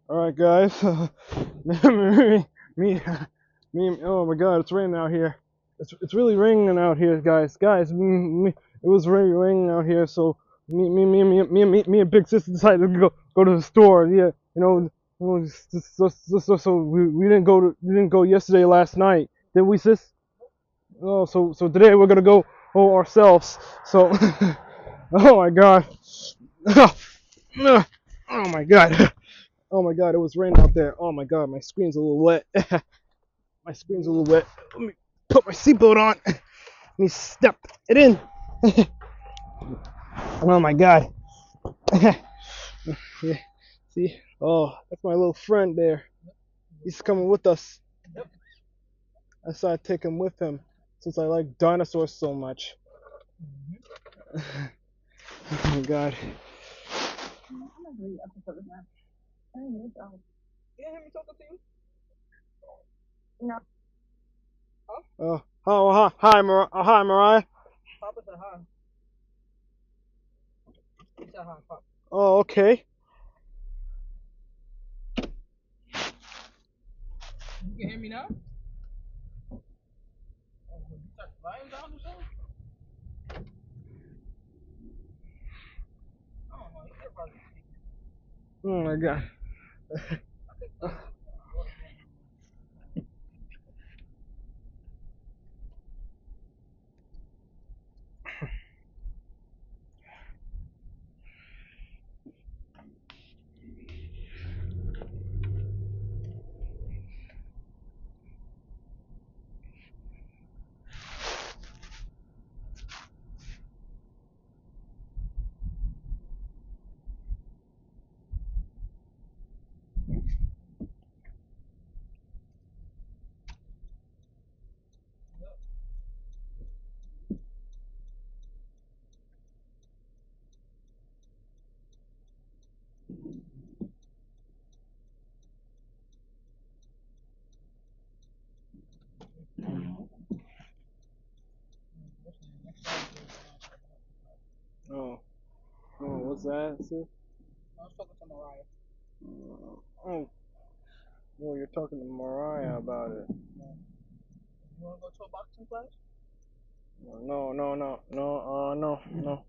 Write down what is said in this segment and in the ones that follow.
All right, guys. me, me, oh my God, it's raining out here. It's really raining out here, guys. It was really raining out here, so me and Big Sis decided to go to the store. Yeah, so we didn't go yesterday last night, did we, sis? Oh, so today we're gonna go ourselves. So, oh my God. Oh my God. Oh my God, it was raining out there. Oh my God, my screen's a little wet. My screen's a little wet. Let me put my seatbelt on. Let me step it in. Oh my God. Yeah, see? Oh, that's my little friend there. He's coming with us. I decided to take him with him since I like dinosaurs so much. Oh my God. Hi, hi, Mariah. Oh, okay. Oh my God. Oh, what's that, sis? Oh, well, you're talking to Mariah about it. No.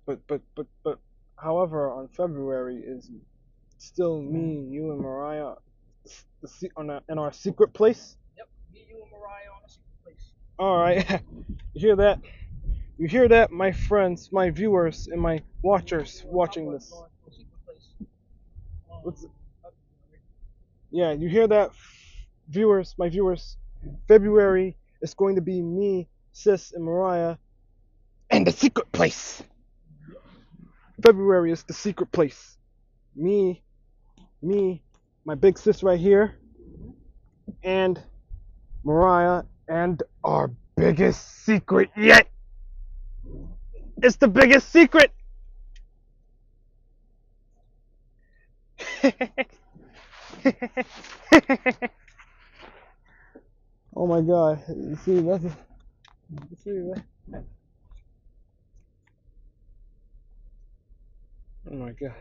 But, however, on February is still me, you, and Mariah, in our secret place. All right, you hear that? You hear that, my friends, my viewers, and my watchers watching this? What's Yeah, you hear that, viewers, my viewers? February is going to be me, Sis, and Mariah, and the secret place. February is the secret place. Me, me, my big sis right here, and Mariah, and our biggest secret yet. It's the biggest secret. Oh my God! You see that's. You see that? Oh my God!